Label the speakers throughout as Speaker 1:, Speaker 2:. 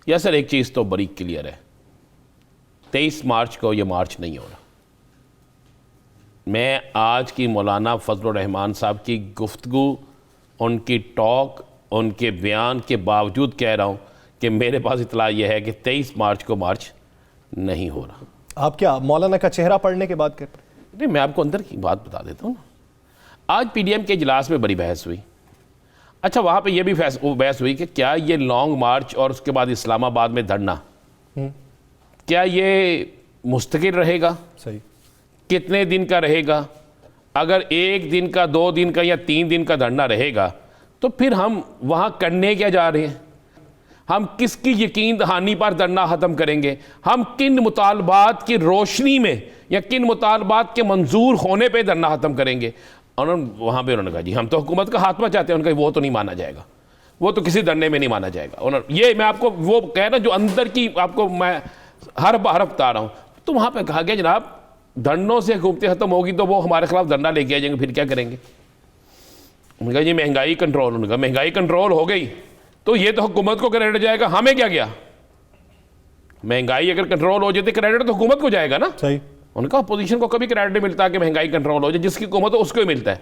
Speaker 1: या सर एक चीज़ तो बड़ी क्लियर है, 23 मार्च को ये मार्च नहीं हो रहा। मैं आज की मौलाना फजलुर रहमान साहब की गुफ्तगू, उनकी टॉक, उनके बयान के बावजूद कह रहा हूँ कि मेरे पास इतला यह है कि 23 मार्च को मार्च नहीं हो रहा।
Speaker 2: आप क्या मौलाना का चेहरा पढ़ने के बाद
Speaker 1: नहीं, मैं आपको अंदर की बात बता देता हूँ ना। आज पीडीएम के इजलास में बड़ी बहस हुई। अच्छा, वहाँ पे ये भी बहस हुई कि क्या ये लॉन्ग मार्च और उसके बाद इस्लामाबाद में धरना, क्या ये मुस्तकिल रहेगा?
Speaker 2: सही,
Speaker 1: कितने दिन का रहेगा? अगर 1 दिन का, 2 दिन का या 3 दिन का धरना रहेगा तो फिर हम वहाँ करने क्या जा रहे हैं? हम किसकी यकीन दहानी पर धरना ख़त्म करेंगे? हम किन मुतालबात की रोशनी में या किन मुतालबात के मंजूर होने पे धरना ख़त्म करेंगे? और वहाँ पे उन्होंने कहा जी हम तो हुकूमत का खात्मा चाहते हैं। उनका वो तो नहीं माना जाएगा, वो तो किसी धरने में नहीं माना जाएगा। उन्होंने ये, मैं आपको वो कह रहा जो अंदर की आपको मैं हर बता रहा हूँ। तो वहाँ पे कहा गया जनाब धरनों से हुकूमतें ख़त्म होगी तो वो हमारे खिलाफ धरना लेके आ जाएंगे, फिर क्या करेंगे? उन्होंने कहा जी महंगाई कंट्रोल। उन्होंने कहा महंगाई कंट्रोल हो गई तो ये तो हुकूमत को क्रेडिट जाएगा, हमें क्या गया? महंगाई अगर कंट्रोल हो जाती क्रेडिट तो हुकूमत को जाएगा ना।
Speaker 2: सही।
Speaker 1: उनका अपोजिशन को कभी क्रेडिट नहीं मिलता कि महंगाई कंट्रोल हो जाए, जिसकी हुकूमत हो उसको ही मिलता है।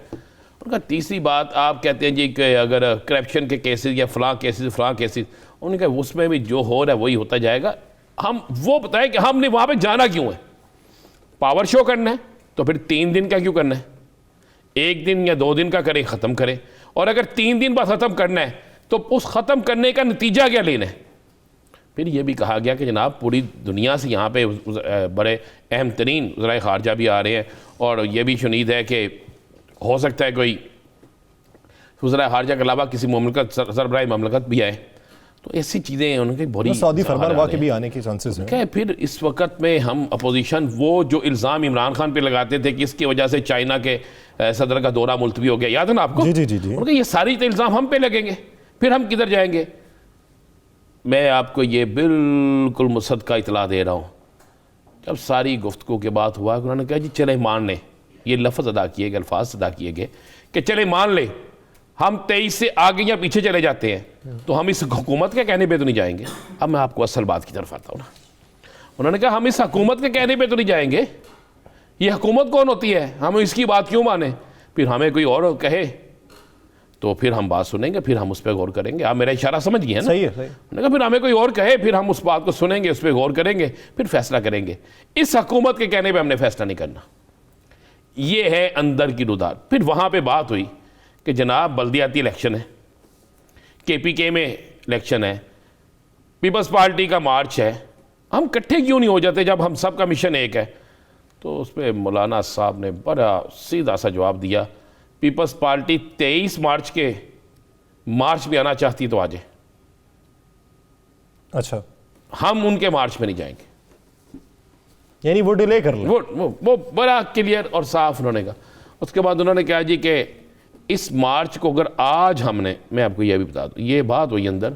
Speaker 1: उनका तीसरी बात, आप कहते हैं जी कि अगर करप्शन के केसेस या फलां केसेस, उनका उसमें भी जो हो रहा है वही होता जाएगा। हम वो बताएं कि हमने वहाँ पे जाना क्यों है? पावर शो करना है तो फिर 3 दिन का क्यों करना है? 1 दिन या 2 दिन का करें, ख़त्म करें। और अगर 3 दिन बाद ख़त्म करना है तो उस ख़त्म करने का नतीजा क्या लेना है? फिर ये भी कहा गया कि जनाब पूरी दुनिया से यहाँ पे बड़े अहम तरीन वज़राए ख़ारजा भी आ रहे हैं और ये भी शुनीद है कि हो सकता है कोई वज़राए ख़ारजा के अलावा किसी मुमलकत सरबराह ममलकत भी आए। तो ऐसी चीज़ें उनकी बड़ी
Speaker 2: सऊदी फरमान के भी आने की चांसेस हैं।
Speaker 1: फिर इस वक्त में हम अपोजिशन वो जो इल्ज़ाम इमरान खान पे लगाते थे कि इसकी वजह से चाइना के सदर का दौरा मुलतवी हो गया, याद है ना आपको?
Speaker 2: जी जी जी जी।
Speaker 1: उनके ये सारी तो इल्ज़ाम हम पे लगेंगे, फिर हम किधर जाएंगे? मैं आपको ये बिल्कुल मुसद्दक़ा इतला दे रहा हूँ। जब सारी गुफ्तगू के बाद हुआ उन्होंने कहा जी चले मान लें, ये लफ्ज़ अदा किए गए, अल्फाज अदा किए गए कि चले मान लें हम 23 से आगे या पीछे चले जाते हैं तो हम इस हुकूमत के कहने पे तो नहीं जाएंगे। अब मैं आपको असल बात की तरफ आता हूँ ना। उन्होंने कहा हम इस हुकूमत के कहने पे तो नहीं जाएंगे, ये हुकूमत कौन होती है, हम इसकी बात क्यों माने? फिर हमें कोई और कहे तो फिर हम बात सुनेंगे, फिर हम उस पर गौर करेंगे। आप मेरा इशारा समझ गए ना?
Speaker 2: सही है, सही।
Speaker 1: उन्होंने कहा फिर हमें कोई और कहे, फिर हम उस बात को सुनेंगे, उस पर गौर करेंगे, फिर फैसला करेंगे। इस हुकूमत के कहने पे हमने फैसला नहीं करना। ये है अंदर की रुदार। फिर वहाँ पे बात हुई कि जनाब बल्दियाती इलेक्शन है, KPK में इलेक्शन है, पीपल्स पार्टी का मार्च है, हम इकट्ठे क्यों नहीं हो जाते जब हम सब का मिशन एक है? तो उस पर मौलाना साहब ने बड़ा सीधा सा जवाब दिया, पीपल्स पार्टी 23 मार्च के मार्च में आना चाहती तो आ जाए,
Speaker 2: अच्छा
Speaker 1: हम उनके मार्च में नहीं जाएंगे।
Speaker 2: यानी वो डिले कर लें।
Speaker 1: वो बड़ा क्लियर और साफ उन्होंने कहा। उसके बाद उन्होंने कहा जी कि इस मार्च को अगर आज हमने, मैं आपको यह भी बता दूँ, ये बात हुई अंदर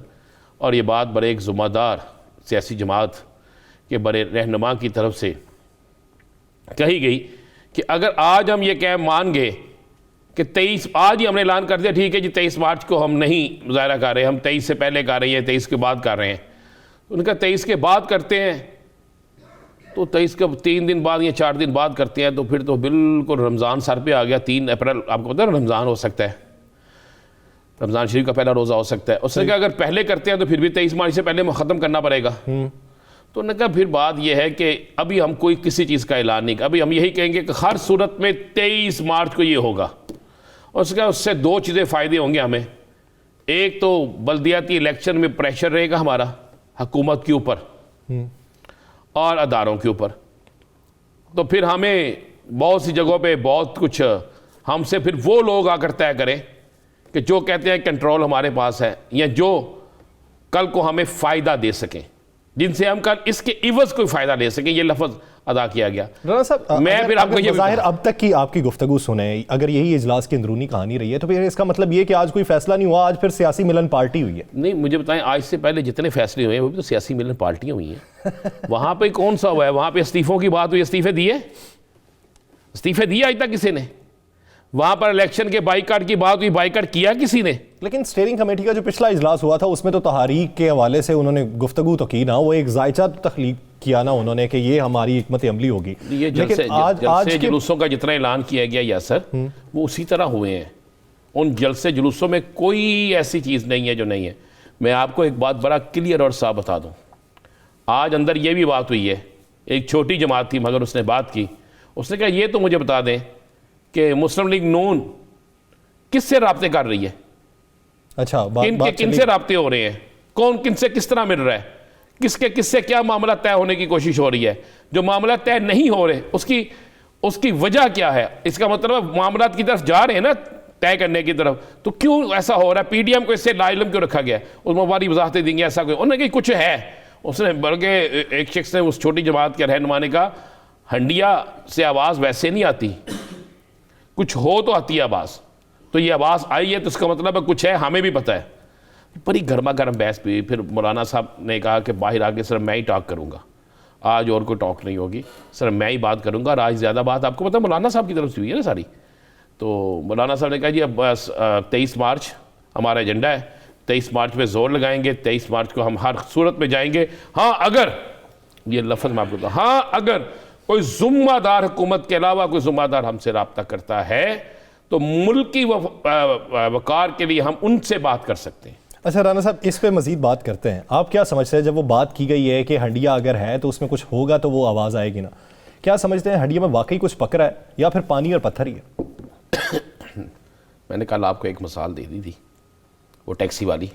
Speaker 1: और ये बात बड़े एक ज़िम्मेदार सियासी जमात के बड़े रहनुमा की तरफ से कही गई कि अगर आज हम ये कह मान गए कि 23, आज ही हमने ऐलान कर दिया ठीक है जी 23 मार्च को हम नहीं मुजाहरा कर रहे, हम 23 से पहले कर रहे हैं, 23 के बाद कर रहे हैं। उनका 23 के बाद करते हैं तो 23 के 3 दिन बाद या 4 दिन बाद करते हैं तो फिर तो बिल्कुल रमज़ान सर पे आ गया। 3 अप्रैल आपको पता है रमज़ान हो सकता है, रमज़ान शरीफ का पहला रोज़ा हो सकता है। उसने कहा अगर पहले करते हैं तो फिर भी 23 मार्च से पहले ख़त्म करना पड़ेगा। तो उन्होंने कहा फिर बात यह है कि अभी हम कोई किसी चीज़ का ऐलान नहीं, अभी हम यही कहेंगे कि हर सूरत में 23 मार्च को ये होगा। और उससे 2 चीज़ें फ़ायदे होंगे हमें। एक तो बल्दियाती इलेक्शन में प्रेशर रहेगा हमारा हुकूमत के ऊपर और अदारों के ऊपर, तो फिर हमें बहुत सी जगहों पे बहुत कुछ हमसे फिर वो लोग आकर तय करें कि जो कहते हैं कंट्रोल हमारे पास है या जो कल को हमें फ़ायदा दे सकें, जिनसे हम कल इसके इवज कोई फ़ायदा ले सकें। ये लफ्ज़ अदा किया गया।
Speaker 2: राना साहब,
Speaker 1: मैं फिर आपको ये
Speaker 2: ज़ाहिर अब तक की आपकी गुफ्तगू सुने, अगर यही इजलास की अंदरूनी कहानी रही है तो फिर इसका मतलब ये कि आज कोई फैसला नहीं हुआ, आज फिर सियासी मिलन पार्टी हुई है।
Speaker 1: नहीं, मुझे बताएं आज से पहले जितने फैसले हुए हैं वो भी तो सियासी मिलन पार्टियां हुई हैं। वहाँ पे कौन सा हुआ है? वहाँ पे इस्तीफ़ों की बात हुई, इस्तीफ़े दिए? इस्तीफ़े दिए आज तक किसी ने? वहाँ पर इलेक्शन के बाइकाट की बात हुई, बाइकाट किया किसी ने?
Speaker 2: लेकिन स्टीयरिंग कमेटी का जो पिछला इजलास हुआ था उसमें तो तहरीक के हवाले से उन्होंने गुफ्तगू तो की ना, वो एक जायचा तो तख्लीक किया ना उन्होंने कि ये हमारी हिकमत अमली होगी।
Speaker 1: ये जलसे आज जुलूसों का जितना ऐलान किया गया यासर, वो उसी तरह हुए हैं। उन जलसे जुलूसों में कोई ऐसी चीज़ नहीं है जो नहीं है। मैं आपको एक बात बड़ा क्लियर और साफ बता दूं, आज अंदर ये भी बात हुई है, एक छोटी जमात थी मगर उसने बात की, उसने कहा ये तो मुझे बता दें कि मुस्लिम लीग नून किससे राब्ते कर रही है,
Speaker 2: अच्छा
Speaker 1: किनसे राब्ते हो रहे हैं, कौन किनसे किस तरह मिल रहा है, किससे क्या मामला तय होने की कोशिश हो रही है, जो मामला तय नहीं हो रहे उसकी वजह क्या है। इसका मतलब मामला की तरफ जा रहे हैं ना तय करने की तरफ, तो क्यों ऐसा हो रहा है, पीडीएम को इससे लाइलम क्यों रखा गया, उसमें हमारी वजाहतें देंगे ऐसा कोई, उन्होंने कहा कुछ है। उसने बल्कि एक शख्स ने उस छोटी जमात के रहनुमा ने कहा हंडिया से आवाज़ वैसे नहीं आती, कुछ हो तो आती है आवाज़, तो ये आवाज़ आई है तो इसका मतलब है कुछ है, हमें भी पता है। बड़ी गर्मा गर्म बहस भी। फिर मौलाना साहब ने कहा कि बाहर आके सर मैं ही टॉक करूँगा, आज और कोई टॉक नहीं होगी, सर मैं ही बात करूँगा, और आज ज़्यादा बात आपको पता है मौलाना साहब की तरफ से हुई है ना सारी। तो मौलाना साहब ने कहा जी अब बस 23 मार्च हमारा एजेंडा है, 23 मार्च पे जोर लगाएंगे, 23 मार्च को हम हर सूरत में जाएंगे। हाँ अगर, ये लफ्ज़ मैं आपको बताऊँ, हाँ अगर कोई ज़िम्मेदार हुकूमत के अलावा कोई ज़िम्मेदार हमसे रब्ता करता है तो मुल्की वक़ार के लिए हम उनसे बात कर सकते हैं।
Speaker 2: अच्छा राना साहब, इस पे मजीद बात करते हैं। आप क्या समझते हैं, जब वो बात की गई है कि हंडिया अगर है तो उसमें कुछ होगा तो वो आवाज़ आएगी ना, क्या समझते हैं हंडिया में वाकई कुछ पकड़ा है या फिर पानी और पत्थर ही है?
Speaker 1: मैंने कल आपको एक मिसाल दे दी थी, वो टैक्सी वाली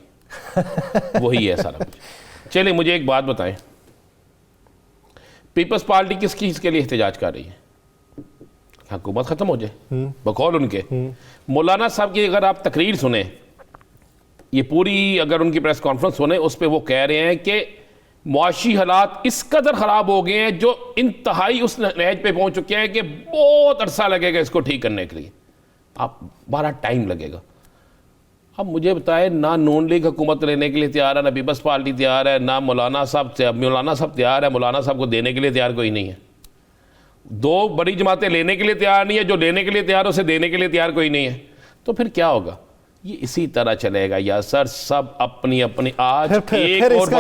Speaker 1: वही है सारा कुछ। चलिए मुझे एक बात बताएं, पीपल्स पार्टी किस चीज़ के लिए एहतजाज कर रही है? हुकूमत ख़त्म हो जाए बकौल उनके। मौलाना साहब की अगर आप तकरीर सुने, ये पूरी अगर उनकी प्रेस कॉन्फ्रेंस सुने, उस पर वो कह रहे हैं कि मुआशी हालात इस कदर ख़राब हो गए हैं, जो इंतहाई उस नहज पे पहुँच चुके हैं कि बहुत अरसा लगेगा इसको ठीक करने के लिए, आप बड़ा टाइम लगेगा। अब मुझे बताएं, ना नून लीग हुकूमत लेने के लिए तैयार है, ना पीपल्स पार्टी तैयार है, ना मौलाना साहब तैयार है, मौलाना साहब को देने के लिए तैयार कोई नहीं है। दो बड़ी जमातें लेने के लिए तैयार नहीं है, जो लेने के लिए तैयार है उसे देने के लिए तैयार कोई नहीं है, तो फिर क्या होगा? ये इसी तरह चलेगा या सर, सब अपनी अपनी। आज एक और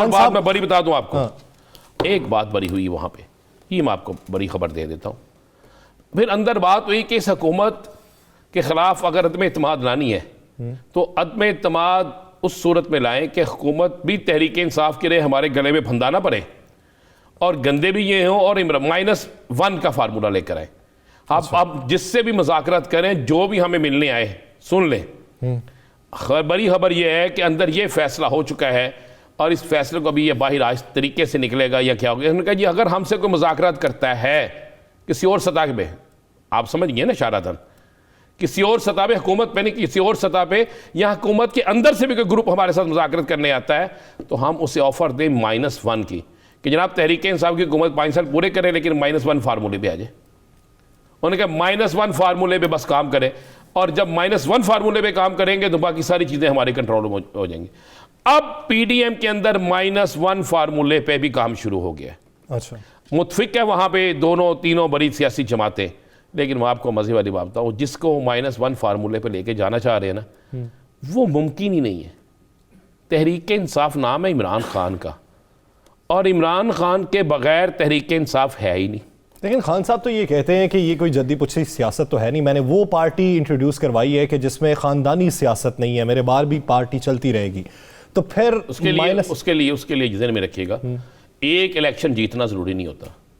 Speaker 1: बात मैं बड़ी बता दूं आपको। एक बात बड़ी हुई वहां पे, ये मैं आपको बड़ी खबर दे देता हूं। फिर अंदर बात हुई कि इस हुकूमत के खिलाफ अगर अदम इत्मीनाद लानी है तो अदम इत्मीनाद उस सूरत में लाएं कि हुकूमत भी तहरीक इंसाफ के लिए हमारे गले में फंदा ना पड़े और गंदे भी ये हों, और -1 का फार्मूला लेकर आए। आप जिससे भी मुज़ाकरात करें, जो भी हमें मिलने आए सुन लें। बड़ी खबर यह है कि अंदर ये फैसला हो चुका है और इस फैसले को अभी ये बाहर आज तरीके से निकलेगा या क्या होगा। उन्होंने कहा जी अगर हमसे कोई मुज़ाकरात करता है किसी और सतह पे, आप समझ गए ना इशारातन, किसी और सतह पे, हुकूमत पे नहीं, किसी और सतह पे, या हुकूमत के अंदर से भी कोई ग्रुप हमारे साथ मुज़ाकरात करने आता है तो हम उसे ऑफर दें -1 की, कि जनाब तहरीक इंसाफ की हुकूमत 5 साल पूरे करे लेकिन -1 फार्मूले पे आ जाए। उन्होंने कहा -1 फार्मूले पे बस काम करें, और जब -1 फार्मूले पे काम करेंगे तो बाकी सारी चीज़ें हमारे कंट्रोल में हो जाएंगी। अब पीडीएम के अंदर -1 फार्मूले पे भी काम शुरू हो गया।
Speaker 2: अच्छा,
Speaker 1: मुतफिक है वहाँ पे दोनों तीनों बड़ी सियासी जमातें, लेकिन मैं आपको मज़े वाली बात बताऊँ, जिसको -1 फार्मूले पे लेके जाना चाह रहे हैं ना, वो मुमकिन ही नहीं है। तहरीक इंसाफ नाम है इमरान खान का, और इमरान खान के बगैर तहरीक इंसाफ है ही नहीं।
Speaker 2: लेकिन खान साहब तो ये कहते हैं कि ये कोई जद्दी पुच्छी सियासत तो है नहीं, मैंने वो पार्टी इंट्रोड्यूस करवाई है कि जिसमें ख़ानदानी सियासत नहीं है, मेरे बाहर भी पार्टी चलती रहेगी। तो फिर
Speaker 1: उसके लिए जहन में रखिएगा, एक इलेक्शन जीतना ज़रूरी नहीं होता।